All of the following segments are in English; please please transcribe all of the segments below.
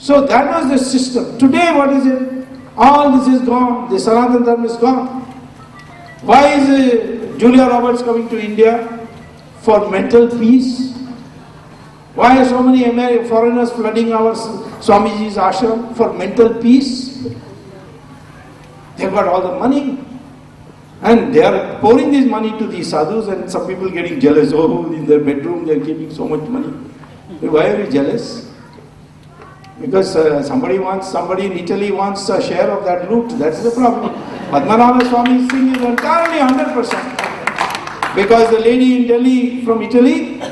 So that was the system. Today what is it? All this is gone. The Sanatana Dharma is gone. Why is Julia Roberts coming to India? For mental peace. Why are so many foreigners flooding our Swamiji's ashram? For mental peace. They've got all the money. And they are pouring this money to these sadhus, and some people getting jealous. Oh, in their bedroom they are keeping so much money. Why are you jealous? Because somebody in Italy wants a share of that loot. That's the problem. Padmanabha Swami's thing is entirely 100%. Because the lady in Delhi from Italy,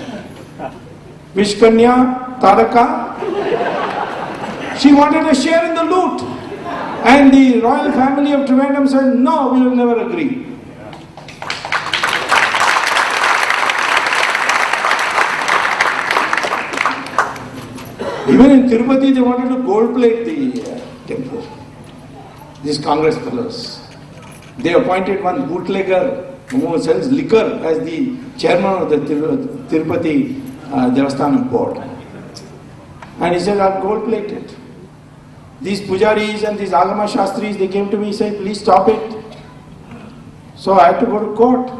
Vishkanya Taraka, she wanted a share in the loot. And the royal family of Trivandrum said, no, we will never agree. Even in Tirupati, they wanted to gold plate the temple. These Congress fellows. They appointed one bootlegger who sells liquor as the chairman of the Tirupati Devasthanam board. And he said, I'll gold plate it. These pujaris and these agama shastris, they came to me and said, please stop it. So I had to go to court.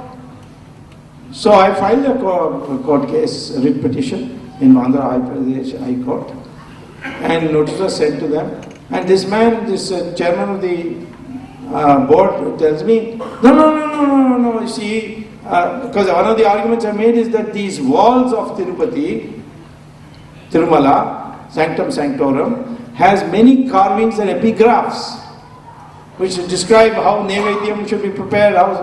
So I filed a court case, a writ petition in Andhra High Court, and notice was sent to them. And this man, this chairman of the board tells me, no, you see, because one of the arguments I made is that these walls of Tirupati, Tirumala, Sanctum Sanctorum, has many carvings and epigraphs which describe how Nevedyam should be prepared, how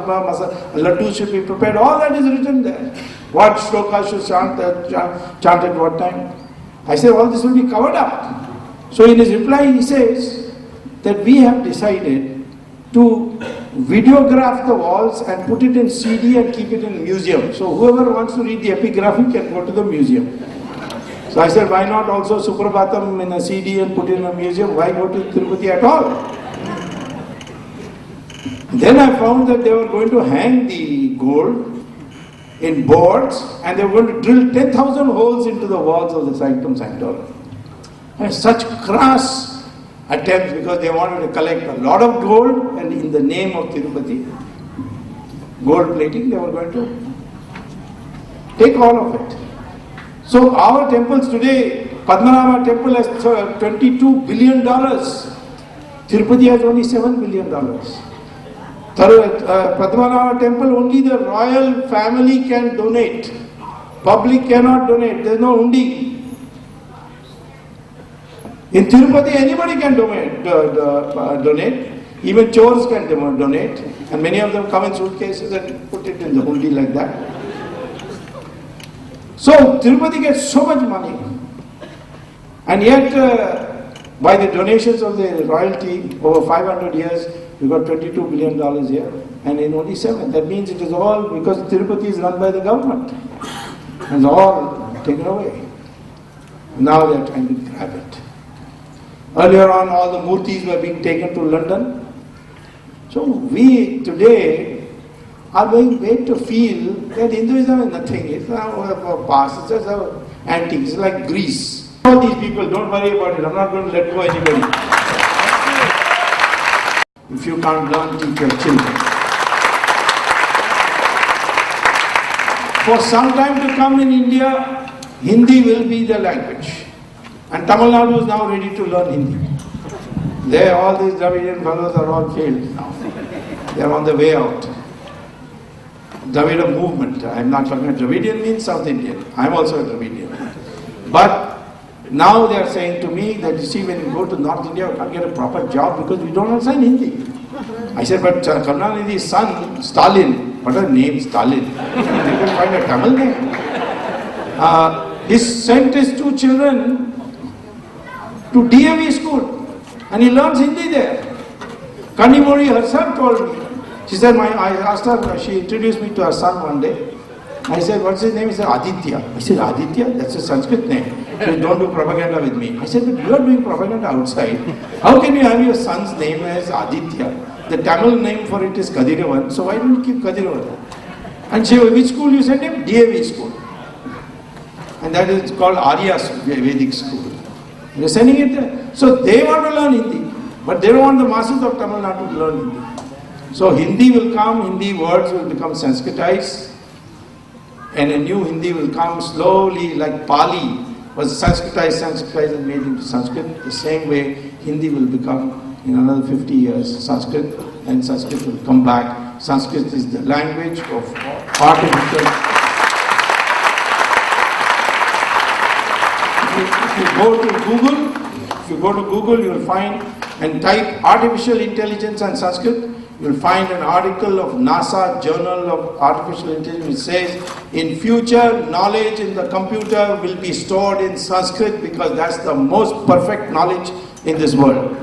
Laddu should be prepared. All that is written there. What shloka should chant at what time. I said, all this will be covered up. So in his reply he says that we have decided to videograph the walls and put it in CD and keep it in museum. So whoever wants to read the epigraphy can go to the museum. So I said, why not also Suprabhatam in a CD and put it in a museum? Why go to Tirupati at all? Then I found that they were going to hang the gold in boards and they were going to drill 10,000 holes into the walls of the Sanctum Sanctorum. And such crass attempts, because they wanted to collect a lot of gold, and in the name of Tirupati, gold plating, they were going to take all of it. So our temples today, Padmanabha temple has $22 billion. Tirupati has only $7 billion. Padmanabha temple, only the royal family can donate. Public cannot donate. There is no undi. In Tirupati, anybody can donate. Even chores can donate. And many of them come in suitcases and put it in the undi like that. So Tirupati gets so much money, and yet by the donations of the royalty over 500 years, we got $22 billion here, and in only 7. That means it is all because Tirupati is run by the government, and it's all taken away. Now they are trying to grab it. Earlier on, all the murtis were being taken to London. So we today are being made to feel that Hinduism is nothing. It's a past, it's just an antique, it's like Greece. All these people, don't worry about it, I'm not going to let go anybody. If you can't learn, teach your children. For some time to come in India, Hindi will be the language. And Tamil Nadu is now ready to learn Hindi. All these Dravidian fellows are all failed now. They are on the way out. Dravida movement. I am not talking about Dravidian means South Indian. I am also a Dravidian. But now they are saying to me that, you see, when you go to North India, you can't get a proper job because we don't understand Hindi. I said, but Karunanidhi's son, Stalin, what a name, Stalin. You can find a Tamil name. He sent his 2 children to DAV school and he learns Hindi there. Kanimori herself told me. She said, I asked her, she introduced me to her son one day. I said, what's his name? He said, Aditya. I said, Aditya? That's a Sanskrit name. She said, don't do propaganda with me. I said, but you are doing propaganda outside. How can you have your son's name as Aditya? The Tamil name for it is Kadiravan, so why don't you keep Kadiravan? And she said, which school you sent him? DAV school. And that is called Arya Vedic school. We are sending it there. So they want to learn Hindi, but they don't want the masses of Tamil Nadu to learn Hindi. So Hindi will come, Hindi words will become Sanskritized, and a new Hindi will come slowly, like Pali was Sanskritized and made into Sanskrit. The same way Hindi will become, in another 50 years, Sanskrit, and Sanskrit will come back. Sanskrit is the language of artificial. If you go to Google, you will find and type artificial intelligence and Sanskrit. You will find an article of NASA Journal of Artificial Intelligence which says, in future, knowledge in the computer will be stored in Sanskrit because that's the most perfect knowledge in this world.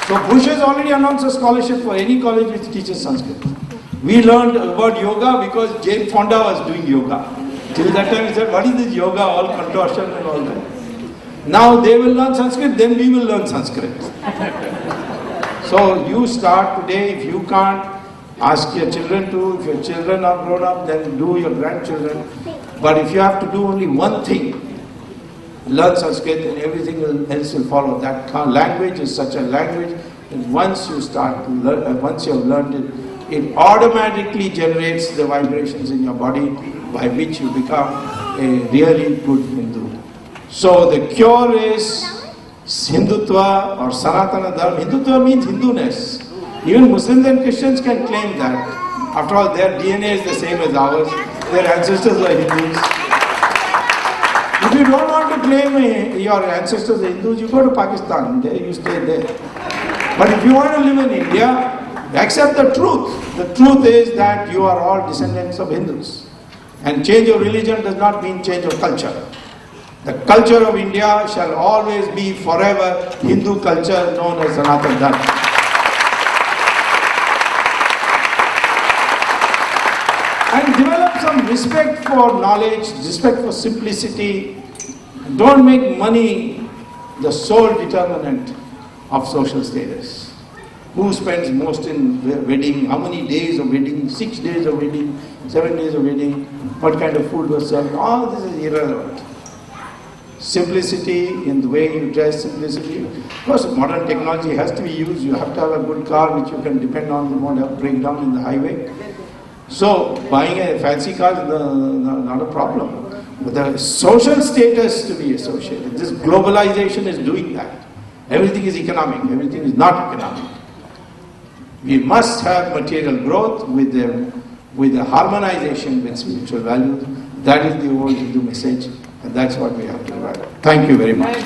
So Bush has already announced a scholarship for any college which teaches Sanskrit. We learned about yoga because Jane Fonda was doing yoga. Till that time we said, what is this yoga, all contortion and all that. Now they will learn Sanskrit, then we will learn Sanskrit. So you start today. If you can't, ask your children to. If your children are grown up, then do your grandchildren. But if you have to do only one thing, learn Sanskrit and everything else will follow. That language is such a language that once you start to learn, once you have learned it, it automatically generates the vibrations in your body by which you become a really good Hindu. So the cure is Hindutva or Sanatana Dharma. Hindutva means Hinduness. Even Muslims and Christians can claim that. After all, their DNA is the same as ours. Their ancestors were Hindus. If you don't want to claim your ancestors are Hindus, you go to Pakistan. There you stay there. But if you want to live in India, accept the truth. The truth is that you are all descendants of Hindus. And change of religion does not mean change of culture. The culture of India shall always be forever Hindu culture known as Sanatana Dharma. And develop some respect for knowledge, respect for simplicity. Don't make money the sole determinant of social status. Who spends most in wedding, how many days of wedding, 6 days of wedding, 7 days of wedding, what kind of food was served, all this is irrelevant. Simplicity in the way you dress, simplicity. Of course, modern technology has to be used. You have to have a good car which you can depend on, you won't have break down in the highway. So, buying a fancy car is not a problem. But the social status to be associated. This globalization is doing that. Everything is economic, everything is not economic. We must have material growth with the harmonization with spiritual values. That is the old Hindu message. And that's what we have to provide. Thank you very much.